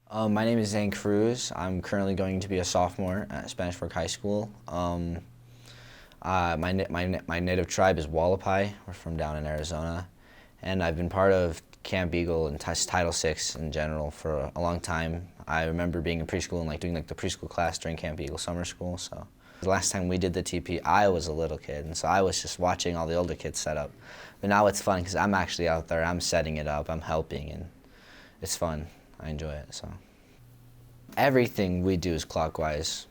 My name is Zane Cruz. I'm currently going to be a sophomore at Spanish Fork High School. My native tribe is Wallapai. We're from down in Arizona. And I've been part of Camp Eagle and Title VI in general for a long time. I remember being in preschool and doing the preschool class during Camp Eagle summer school. So the last time we did the TP, I was a little kid, and so I was just watching all the older kids set up. But now it's fun because I'm actually out there, I'm setting it up, I'm helping, and it's fun. I enjoy it. So everything we do is clockwise,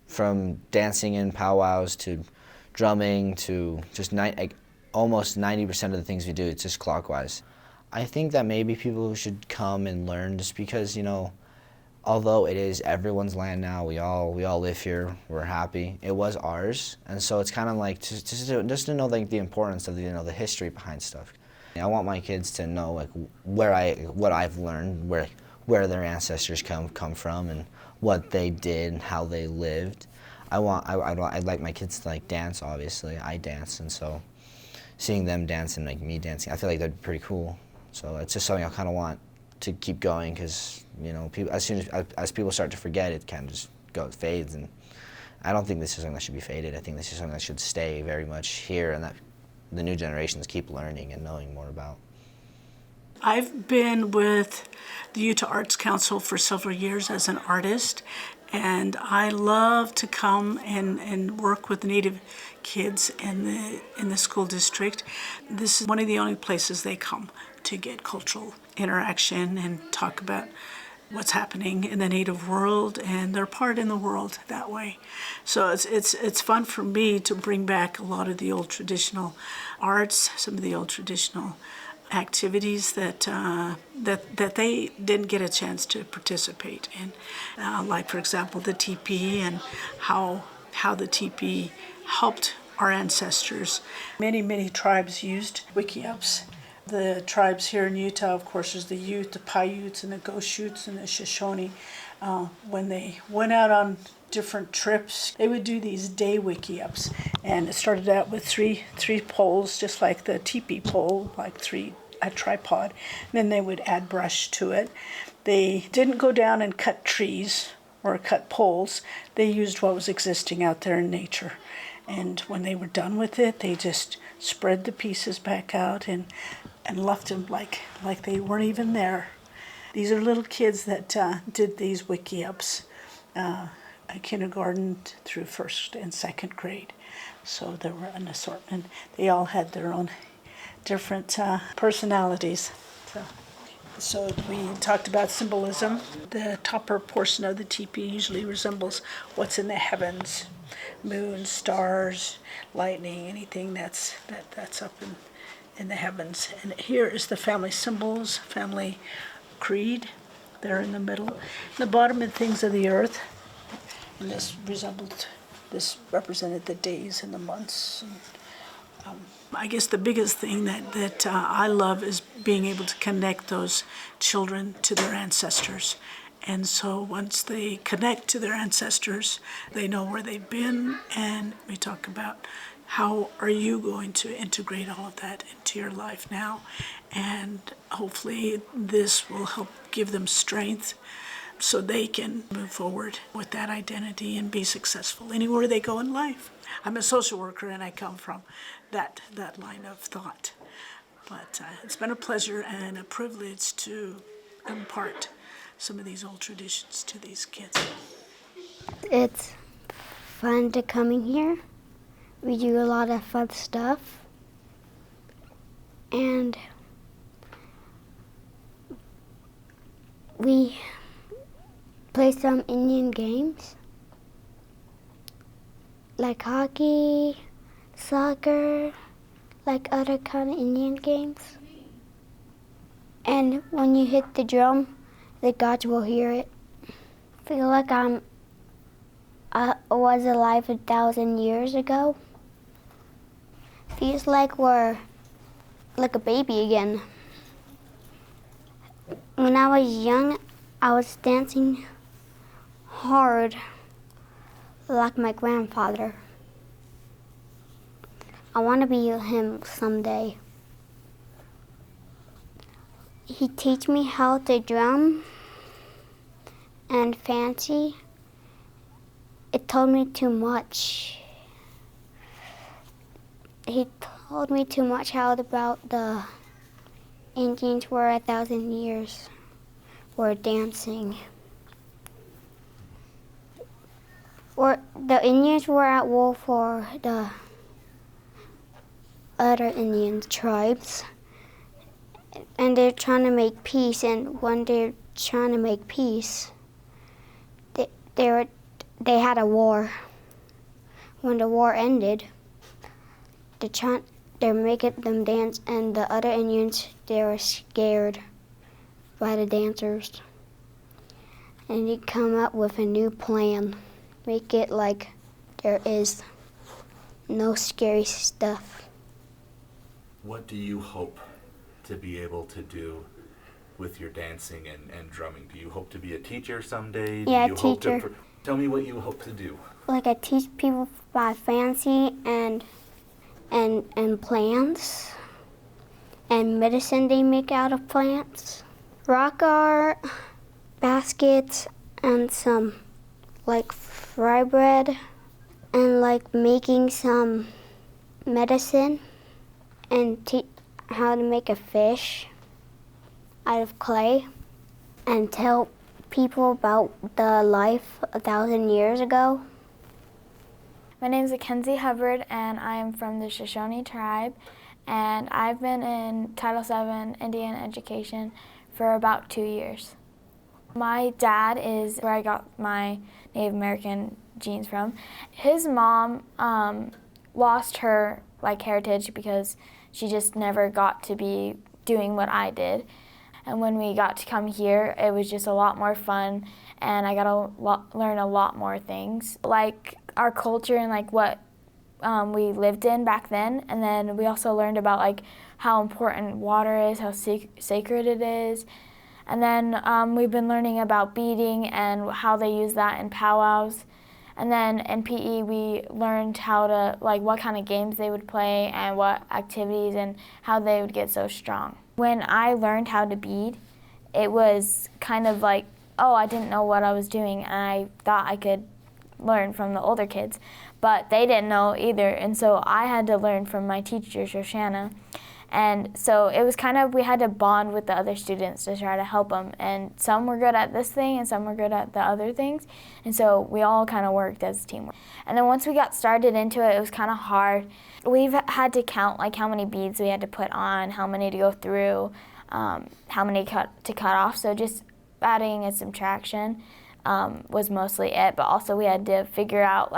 from dancing in powwows to drumming to just almost 90% of the things we do, it's just clockwise. I think that maybe people should come and learn just because, although it is everyone's land now, we all live here, we're happy. It was ours, and so it's kind of just to know the importance of the history behind stuff. I want my kids to know what I've learned, where their ancestors come from, and what they did and how they lived. I'd like my kids to dance. Obviously, I dance, and so seeing them dance and me dancing, I feel like that'd be pretty cool. So it's just something I kind of want to keep going because people, as soon as people start to forget, it kind of just fades, and I don't think this is something that should be faded. I think this is something that should stay very much here, and that the new generations keep learning and knowing more about. I've been with the Utah Arts Council for several years as an artist, and I love to come and work with Native kids in the school district. This is one of the only places they come to get cultural interaction and talk about what's happening in the Native world and their part in the world that way. So it's fun for me to bring back a lot of the old traditional arts, some of the old traditional activities that they didn't get a chance to participate in, like for example the teepee and how the teepee helped our ancestors. Many tribes used wickiups. The tribes here in Utah, of course, is the Ute, the Paiutes, and the Goshutes, and the Shoshone. When they went out on different trips, they would do these day wickiups, and it started out with three poles, just like the teepee pole, a tripod. And then they would add brush to it. They didn't go down and cut trees or cut poles. They used what was existing out there in nature. And when they were done with it, they just spread the pieces back out and left them like they weren't even there. These are little kids that did these wickiups, kindergarten through first and second grade. So there were an assortment. They all had their own different personalities. So we talked about symbolism. The topper portion of the teepee usually resembles what's in the heavens: moon, stars, lightning, anything that's up in the heavens. And here is the family symbols, family creed. There in the middle. The bottom of things of the earth. And this represented the days and the months. And, I guess the biggest thing that I love is being able to connect those children to their ancestors. And so once they connect to their ancestors, they know where they've been, and we talk about how are you going to integrate all of that into your life now. And hopefully this will help give them strength so they can move forward with that identity and be successful anywhere they go in life. I'm a social worker, and I come from that line of thought. But it's been a pleasure and a privilege to impart some of these old traditions to these kids. It's fun to come in here. We do a lot of fun stuff. And we play some Indian games, like hockey, soccer, like other kind of Indian games. And when you hit the drum, the gods will hear it. I feel like I was alive 1,000 years ago. Feels like we're like a baby again. When I was young, I was dancing hard like my grandfather. I want to be him someday. He teach me how to drum and fancy. It told me too much. He told me too much how about the Indians were 1,000 years were dancing. Or the Indians were at war for the other Indian tribes, and they're trying to make peace. And when they're trying to make peace, they had a war. When the war ended, they're making them dance, and the other Indians, they were scared by the dancers. And he come up with a new plan. Make it like there is no scary stuff. What do you hope to be able to do with your dancing and drumming? Do you hope to be a teacher someday? Yeah, do you teacher. Hope to, tell me what you hope to do. Like I teach people about fancy and plants and medicine they make out of plants. Rock art, baskets, and some like fry bread, and like making some medicine, and teach how to make a fish out of clay, and tell people about the life 1,000 years ago. My name is Mackenzie Hubbard, and I am from the Shoshone tribe, and I've been in Title VII Indian education for about 2 years. My dad is where I got my Native American genes from. His mom lost her heritage because she just never got to be doing what I did. And when we got to come here, it was just a lot more fun, and I got to learn a lot more things, like our culture and what we lived in back then. And then we also learned about how important water is, how sacred it is. And then we've been learning about beading and how they use that in powwows. And then in PE, we learned how to, what kind of games they would play and what activities and how they would get so strong. When I learned how to bead, it was kind of oh, I didn't know what I was doing, and I thought I could learn from the older kids, but they didn't know either, and so I had to learn from my teacher, Shoshana. And so it was we had to bond with the other students to try to help them, and some were good at this thing and some were good at the other things, and so we all kind of worked as a team. And then once we got started into it, it was kind of hard. We've had to count how many beads we had to put on, how many to go through, how many to cut off, so just adding and subtraction was mostly it, but also we had to figure out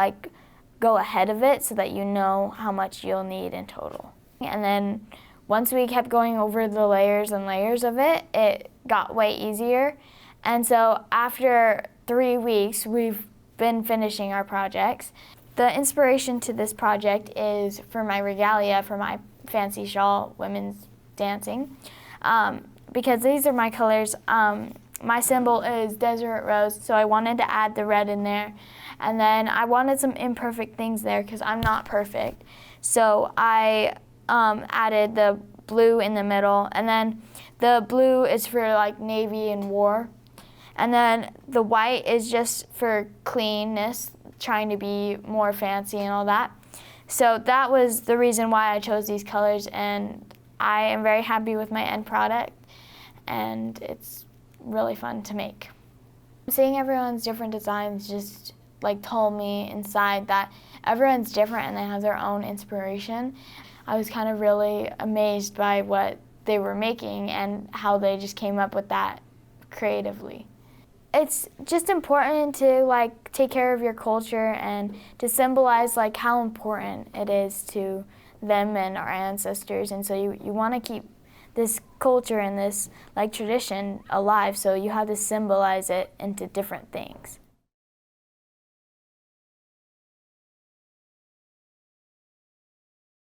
go ahead of it so that you know how much you'll need in total. And then once we kept going over the layers and layers of it, it got way easier. And so after 3 weeks, we've been finishing our projects. The inspiration to this project is for my regalia, for my fancy shawl, women's dancing, because these are my colors. My symbol is desert rose, so I wanted to add the red in there. And then I wanted some imperfect things there because I'm not perfect. So I added the blue in the middle, and then the blue is for Navy and war. And then the white is just for cleanness, trying to be more fancy and all that. So that was the reason why I chose these colors, and I am very happy with my end product, and it's really fun to make. Seeing everyone's different designs just told me inside that everyone's different and they have their own inspiration. I was kind of really amazed by what they were making and how they just came up with that creatively. It's just important to take care of your culture and to symbolize how important it is to them and our ancestors, and so you want to keep this culture and this tradition alive, so you have to symbolize it into different things.